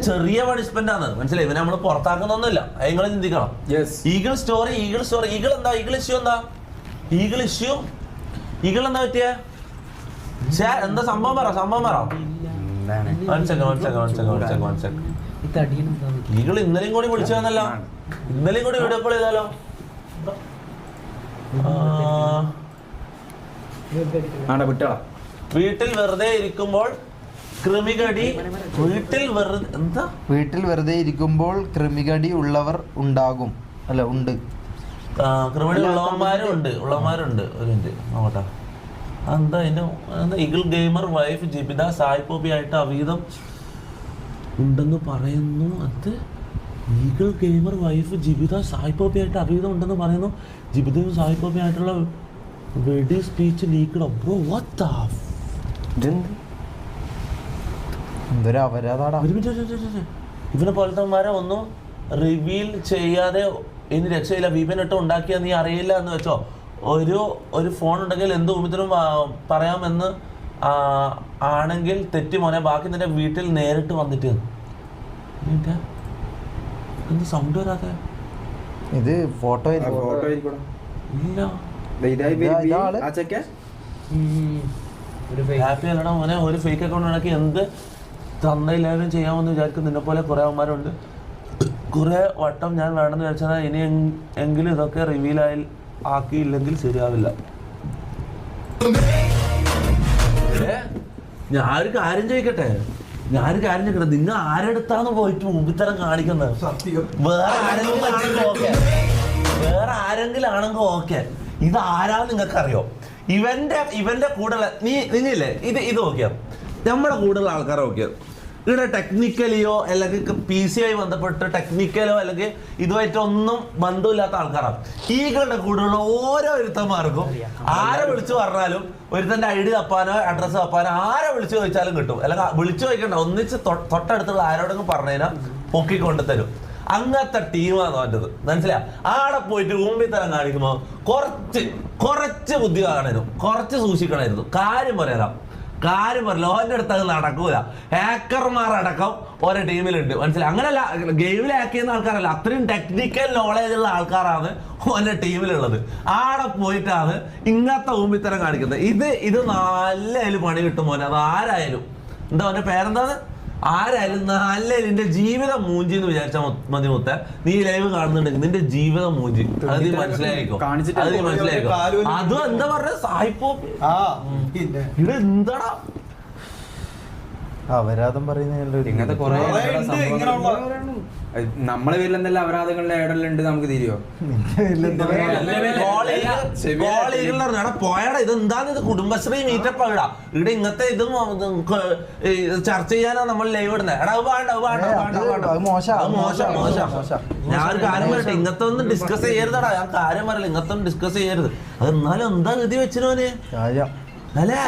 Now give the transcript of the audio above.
ചെറിയ പണിഷ്മെന്റ് ആണ്, മനസ്സിലായി? ഇവനെ നമ്മള് പുറത്താക്കുന്നൊന്നുമില്ല, നിങ്ങൾ ചിന്തിക്കണം. ഈഗിൾ സ്റ്റോറി ഈഗിൾ എന്താ? ഈഗിൾ ഇഷ്യൂ എന്താ? ഈഗിൾ എന്താ പറ്റിയ? എന്താ സംഭവം പറ. ഈഗിൾ ഇന്നലെയും കൂടി വിളിച്ചു വന്നല്ലോ, ഇന്നലെയും കൂടി വീഡിയോ കോൾ ചെയ്താലോ? വീട്ടിൽ വെറുതെ ഇരിക്കുമ്പോൾ കൃമികടി ഉള്ളവർ ഉണ്ടാകും, അല്ല ഉണ്ട്. ക്രിമിനൽ ഉള്ളവന്മാരുണ്ട്. ഒരു മിനിറ്റ് നോക്കട്ടെ. എന്താ അതിന്റെ ഈഗിൾ ഗെയിമർ വൈഫ് ജിബിത സായിപ്പോപ്പി ആയിട്ട് അവീതം ഉണ്ടെന്ന് പറയുന്നു. അത് ഈഗിൾ ഗെയിമർ വൈഫ് ജിബിത സായിപ്പോപ്പി ആയിട്ട് അവീതം ഉണ്ടെന്ന് പറയുന്നു. ജിബിതയും സായിപ്പോപ്പി ആയിട്ടുള്ള വെഡി speech leaked. Bro what the ഇവനെ പോലത്തെമാരെ ഒന്നും റിവീൽ ചെയ്യാതെ ഇനി രക്ഷയില്ല. VPN ഇട്ട് ഉണ്ടാക്കിയാ നീ അറിയില്ല എന്ന് വെച്ചോ. ഒരു ഫോൺ ഉണ്ടെങ്കിൽ എന്ത് ഊമിത്തിനും പറയാമെന്ന് ആണെങ്കിൽ തെറ്റി മോനെ. ബാക്കി നിന്റെ വീട്ടിൽ നേരിട്ട് വന്നിട്ട് എന്ത് സൗണ്ട് വരാതെ? ഇത് ഫോട്ടോ ഇല്ല. ഹാപ്പി അല്ലടാ മോനെ. ഒരു ഫേക്ക് അക്കൗണ്ട് ഉണ്ടാക്കി എന്ത് തന്നയില്ലാലും ചെയ്യാമെന്ന് വിചാരിക്കും. നിന്നെ പോലെ കുറെ അവന്മാരുണ്ട്. കുറെ വട്ടം ഞാൻ വേണമെന്ന് വിചാരിച്ചാൽ ഇനി എങ്കിലും ഇതൊക്കെ റിവീൽ ആക്കിയില്ലെങ്കിൽ ശരിയാവില്ല. ഞാനൊരു കാര്യം ചോദിക്കട്ടെ. നിങ്ങൾ ആരെടുത്താണ് പോയിട്ട് മുമ്പിത്തരം കാണിക്കുന്നത്? വേറെ ആരെങ്കിലും ആണെങ്കിൽ ഓക്കെ. ഇത് ആരാന്ന് നിങ്ങൾക്കറിയോ? ഇവന്റെ കൂടെ നിങ്ങളില്ലേ ഇത് നോക്കിയാ നമ്മുടെ കൂടുതൽ ആൾക്കാരെ നോക്കിയത് ഇവിടെ ടെക്നിക്കലിയോ അല്ലെങ്കിൽ PCI ബന്ധപ്പെട്ട് ടെക്നിക്കലോ അല്ലെങ്കിൽ ഇതുമായിട്ടൊന്നും ബന്ധമില്ലാത്ത ആൾക്കാരാണ്. ഈകളുടെ കൂടെയുള്ള ഓരോരുത്തന്മാർക്കും ആരെ വിളിച്ചു പറഞ്ഞാലും ഒരുത്തന്റെ ID തപ്പാനോ അഡ്രസ്സ് തപ്പാനോ ആരെ വിളിച്ചു ചോദിച്ചാലും കിട്ടും. അല്ലെങ്കിൽ വിളിച്ചു ചോദിക്കണ്ട, ഒന്നിച്ച് തൊട്ടടുത്തുള്ള ആരോടെങ്കിലും പറഞ്ഞതിനാ പൊക്കിക്കൊണ്ട് തരും. അങ്ങനത്തെ ടീമാണ് അവൻ്റെത്, മനസ്സിലാ? ആടെ പോയിട്ട് ഊമ്പിത്തരം കാണിക്കുമ്പോൾ കുറച്ച് ബുദ്ധി കാണരുത്, കുറച്ച് സൂക്ഷിക്കണമായിരുന്നു. കാര്യം പറയാം ലോന്റെ അടുത്ത് അത് നടക്കൂല. ഹാക്കർമാരടക്കം ഓരോ ടീമിലുണ്ട്, മനസ്സിലായി? അങ്ങനെയല്ല, ഗെയിമിൽ ഹാക്ക് ചെയ്യുന്ന ആൾക്കാരല്ല, അത്രയും ടെക്നിക്കൽ നോളേജ് ഉള്ള ആൾക്കാരാണ് ഓരോ ടീമിലുള്ളത്. ആടെ പോയിട്ടാണ് ഇങ്ങനത്തെ ഊമ്പിത്തരം കാണിക്കുന്നത്. ഇത് നല്ലതിൽ പണി കിട്ടും മോനെ. അത് ആരായാലും, എന്താ അവന്റെ പേരെന്താണ്, ആരായാലും നല്ലതിൽ നിന്റെ ജീവിതം മൂഞ്ചി എന്ന് വിചാരിച്ചാൽ മതി. മുത്ത നീ ലൈവ് കാണുന്നുണ്ടെങ്കിൽ നിന്റെ ജീവിതം മൂഞ്ചി. അത് നീ മനസ്സിലായിക്കോ. അതും എന്താ പറഞ്ഞ സായിപ്പോ ഇത് എന്താടാ അപരാധം പറയുന്ന ഇങ്ങനത്തെ കുറെ നമ്മളെ പേരിൽ എന്തെല്ലാം അപരാധങ്ങളുടെ ഇടലുണ്ട് നമുക്ക് തിരിയോ? പോയടാ, ഇതെന്താന്ന്? ഇത് കുടുംബശ്രീ മീറ്റപ്പ് ആടാ. ഇവിടെ ഇങ്ങനത്തെ ഇതും ചർച്ച ചെയ്യാനാ നമ്മൾ ലൈവ് ഇടുന്നത്. എടാ ഞാൻ ഒരു കാര്യം പറയട്ടെ, ഇങ്ങനത്തെ ഒന്നും ഡിസ്കസ് ചെയ്യരുതടാ. ഞാൻ കാര്യം പറയില്ല, ഇങ്ങനത്തെ ഒന്നും ഡിസ്കസ് ചെയ്യരുത്. അത് എന്നാലും എന്താ ഗതി വെച്ചിനോന് അല്ലേ?